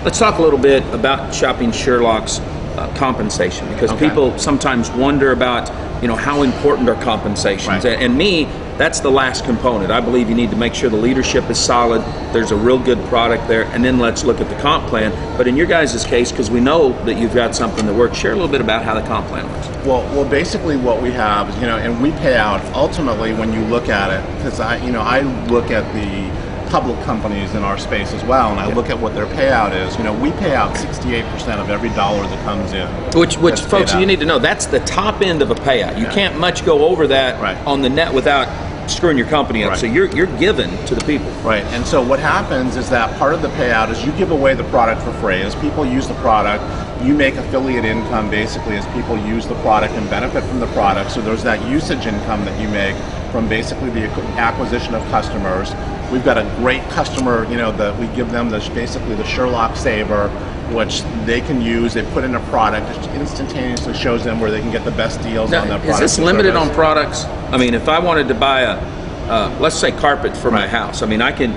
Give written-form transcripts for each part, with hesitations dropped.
Let's talk a little bit about Shopping Sherlock's compensation, because people sometimes wonder about, how important are compensations. Right. And me, that's the last component. I believe you need to make sure the leadership is solid, there's a real good product there, and then let's look at the comp plan. But in your guys' case, because we know that you've got something that works, share a little bit about how the comp plan works. Well, basically what we have is, and we pay out ultimately when you look at it, because I look at the public companies in our space as well, and I look at what their payout is. We pay out 68% of every dollar that comes in. Which folks, you need to know, that's the top end of a payout. You can't much go over that on the net without screwing your company up. So you're given to the people. Right, and so what happens is that part of the payout is you give away the product for free. As people use the product, you make affiliate income basically as people use the product and benefit from the product. So there's that usage income that you make from basically the acquisition of customers. We've got a great customer, that we give them basically the Sherlock Saver, which they can use. They put in a product, it instantaneously shows them where they can get the best deals on their product. Is this limited on products? I mean, if I wanted to buy let's say carpet for my house, I mean, I can.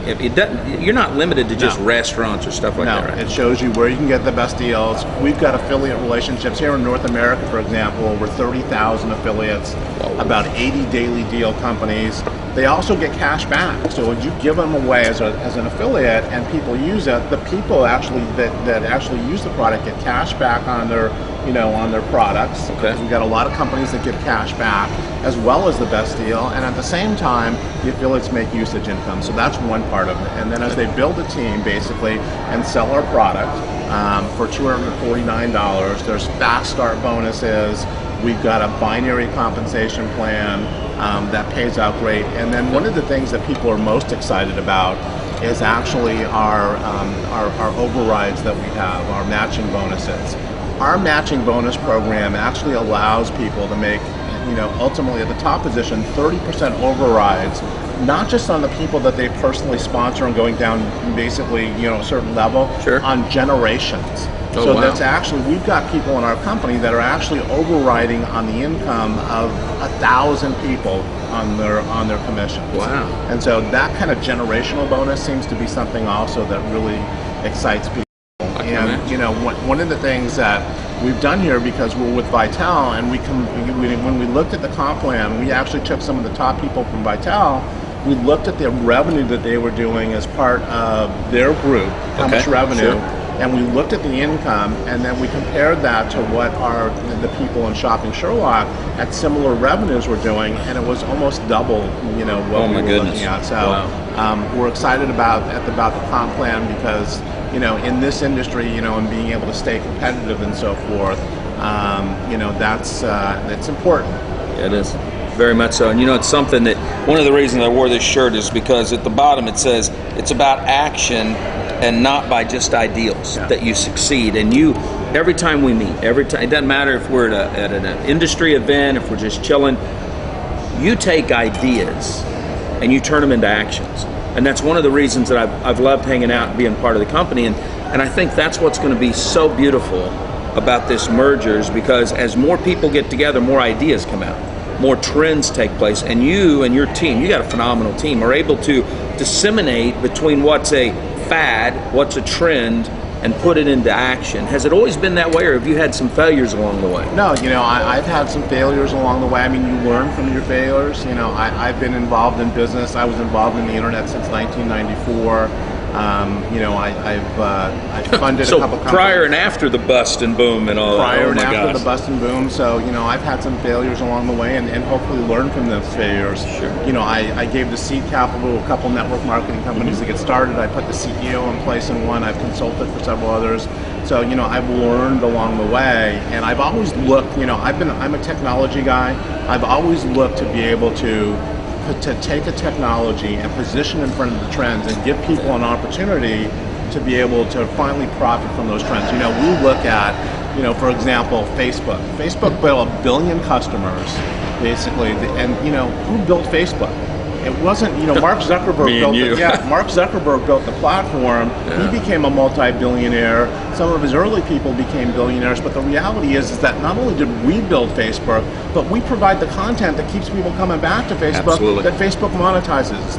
You're not limited to just restaurants or stuff like that, right? It shows you where you can get the best deals. We've got affiliate relationships here in North America, for example, over 30,000 affiliates, about 80 daily deal companies. They also get cash back. So when you give them away as an affiliate and people use it, the people actually that actually use the product get cash back on their on their products. Okay. We've got a lot of companies that give cash back as well as the best deal, and at the same time the affiliates make usage income. So that's one part of it. And then as they build a team basically and sell our product for $249, there's fast start bonuses. We've got a binary compensation plan that pays out great. And then one of the things that people are most excited about is actually our overrides that we have, our matching bonuses. Our matching bonus program actually allows people to make, ultimately at the top position, 30% overrides, not just on the people that they personally sponsor and going down basically, a certain level, on generations. That's actually, we've got people in our company that are actually overriding on the income of 1,000 people on their commissions. Wow. And so that kind of generational bonus seems to be something also that really excites people. And one of the things that we've done here, because we're with Vitel, and when we looked at the comp plan, we actually took some of the top people from Vitel. We looked at the revenue that they were doing as part of their group, how much revenue, and we looked at the income, and then we compared that to what the people in Shopping Sherlock at similar revenues were doing, and it was almost double, what we were looking at. So we're excited about the comp plan because, in this industry, and being able to stay competitive and so forth, that's important. Yeah, it is. Very much so. And it's something that, one of the reasons I wore this shirt is because at the bottom it says it's about action and not by just ideals that you succeed. And every time we meet, it doesn't matter if we're at an industry event, if we're just chilling, you take ideas and you turn them into actions. And that's one of the reasons that I've loved hanging out and being part of the company. And I think that's what's going to be so beautiful about this merger, is because as more people get together, more ideas come out, more trends take place, and you and your team, you got a phenomenal team, are able to disseminate between what's a fad, what's a trend, and put it into action. Has it always been that way, or have you had some failures along the way? No, I've had some failures along the way. I mean, you learn from your failures. I've been involved in business. I was involved in the internet since 1994. I've funded a couple companies. Prior and after the bust and boom and all that. Prior and after the bust and boom. So, I've had some failures along the way and hopefully learn from those failures. Sure. I gave the seed capital to a couple network marketing companies to get started. I put the CEO in place in one. I've consulted for several others. So, I've learned along the way, and I've always looked, I'm a technology guy. I've always looked to be able to take a technology and position in front of the trends and give people an opportunity to be able to finally profit from those trends. We look at, for example, Facebook. Facebook built 1 billion customers, basically, and who built Facebook? It wasn't, Mark Zuckerberg built it. Yeah, Mark Zuckerberg built the platform. Yeah. He became a multi-billionaire. Some of his early people became billionaires, but the reality is that not only did we build Facebook, but we provide the content that keeps people coming back to Facebook. Absolutely. That Facebook monetizes.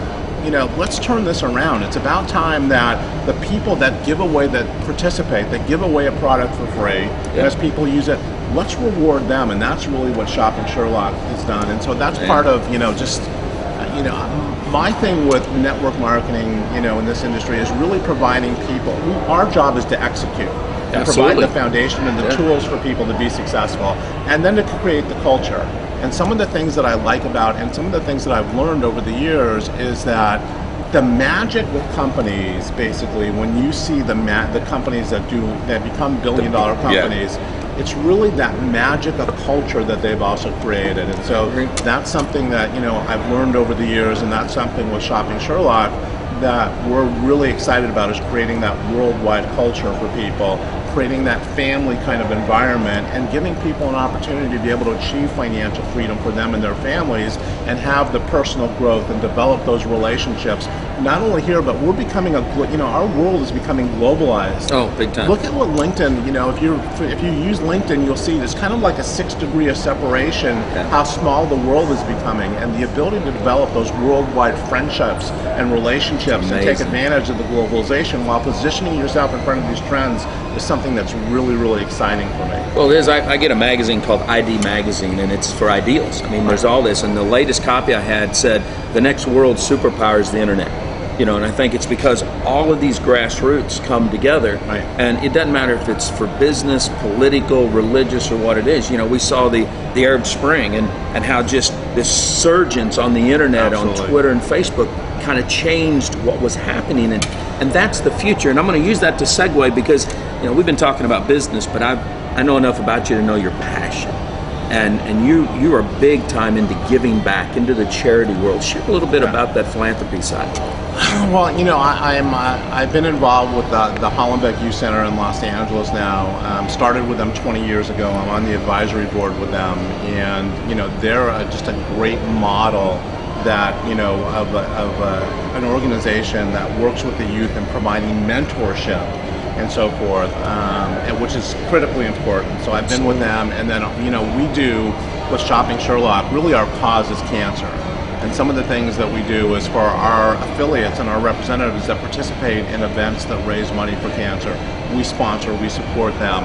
let's turn this around. It's about time that the people that give away, that participate, that give away a product for free, and as people use it, let's reward them. And that's really what Shopping Sherlock has done. And so that's part of, my thing with network marketing, in this industry is really providing people. Our job is to execute and provide the foundation and the tools for people to be successful, and then to create the culture. And some of the things that I like about, and some of the things that I've learned over the years, is that the magic with companies, basically, when you see the companies that become billion-dollar companies, it's really that magic of culture that they've also created. And so that's something that I've learned over the years, and that's something with Shopping Sherlock that we're really excited about, is creating that worldwide culture for people, creating that family kind of environment, and giving people an opportunity to be able to achieve financial freedom for them and their families, and have the personal growth and develop those relationships. Not only here, but we're becoming our world is becoming globalized. Oh, big time. Look at what LinkedIn, if you use LinkedIn, you'll see there's kind of like a 6 degree of separation, how small the world is becoming, and the ability to develop those worldwide friendships and relationships and take advantage of the globalization while positioning yourself in front of these trends is something that's really, really exciting for me. Well, it is. I get a magazine called ID Magazine, and it's for ideals. I mean, there's all this, and the latest copy I had said the next world superpower is the internet. And I think it's because all of these grassroots come together, and it doesn't matter if it's for business, political, religious, or what it is. We saw the Arab Spring and how just this surgence on the internet, on Twitter and Facebook, kind of changed what was happening, and that's the future. And I'm going to use that to segue, because we've been talking about business, but I know enough about you to know your passion. And you are big time into giving back into the charity world. Share a little bit about that philanthropy side. Well, I've been involved with the Hollenbeck Youth Center in Los Angeles now. Started with them 20 years ago. I'm on the advisory board with them, and they're just a great model that of an organization that works with the youth and providing mentorship and so forth, which is critically important. So I've been with them, and then we do with Shopping Sherlock. Really, our cause is cancer. And some of the things that we do is for our affiliates and our representatives that participate in events that raise money for cancer. We sponsor, we support them.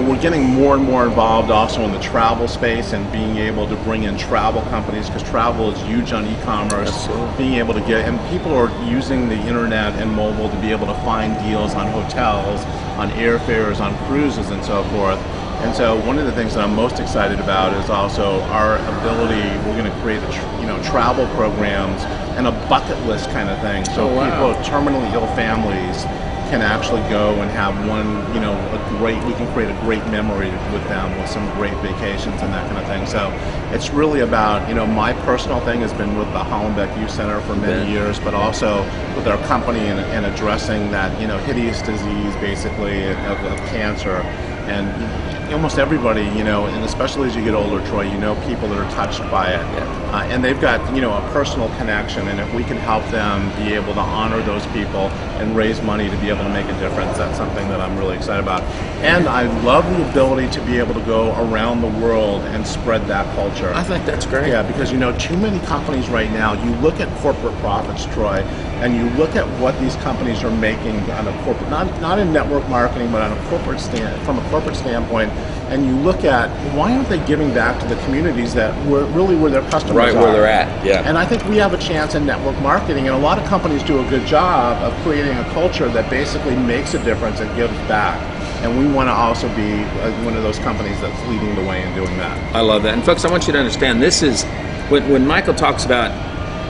We're getting more and more involved also in the travel space, and being able to bring in travel companies, because travel is huge on e-commerce. Being able to and people are using the internet and mobile to be able to find deals on hotels, on airfares, on cruises, and so forth. And so one of the things that I'm most excited about is also our ability. We're going to create travel programs and a bucket list kind of thing. So people with terminally ill families can actually go and have we can create a great memory with them, with some great vacations and that kind of thing. So it's really about, my personal thing has been with the Hollenbeck Youth Center for many years, but also with our company and addressing that, hideous disease, basically, of cancer. And almost everybody, and especially as you get older, Troy, people that are touched by it. And they've got, a personal connection, and if we can help them be able to honor those people and raise money to be able to make a difference, that's something that I'm really excited about. And I love the ability to be able to go around the world and spread that culture. I think that's great. Yeah, because, too many companies right now, you look at corporate profits, Troy, and you look at what these companies are making on a corporate, not in network marketing, but on a corporate from a corporate standpoint, and you look at why aren't they giving back to the communities that were really where their customers are. Right where they're at, yeah. And I think we have a chance in network marketing, and a lot of companies do a good job of creating a culture that basically makes a difference and gives back. And we want to also be one of those companies that's leading the way in doing that. I love that. And folks, I want you to understand, this is, when Michael talks about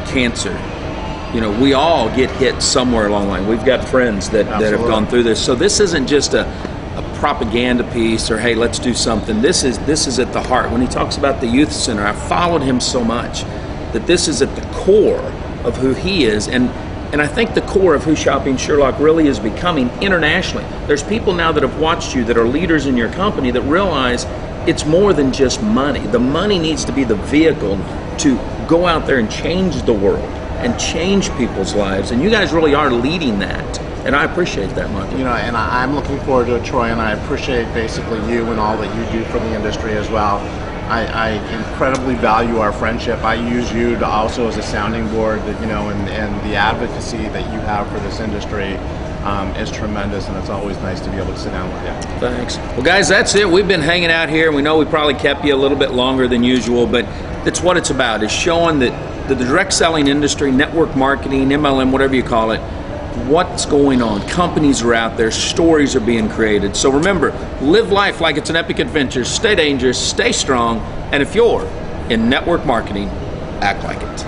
cancer, we all get hit somewhere along the line. We've got friends that have gone through this. So this isn't just a propaganda piece or, hey, let's do something. This is at the heart. When he talks about the youth center, I followed him so much that this is at the core of who he is. And I think the core of who Shopping Sherlock really is becoming internationally. There's people now that have watched you that are leaders in your company that realize it's more than just money. The money needs to be the vehicle to go out there and change the world and change people's lives. And you guys really are leading that. And I appreciate that, Michael. And I'm looking forward to it, Troy, and I appreciate basically you and all that you do for the industry as well. I incredibly value our friendship. I use you to also as a sounding board, that, you know, and the advocacy that you have for this industry is tremendous, and it's always nice to be able to sit down with you. Thanks. Well, guys, that's it. We've been hanging out here. We know we probably kept you a little bit longer than usual, but that's what it's about, is showing that the direct selling industry, network marketing, MLM, whatever you call it, what's going on. Companies are out there, stories are being created. So remember, live life like it's an epic adventure, stay dangerous, stay strong, and if you're in network marketing, act like it.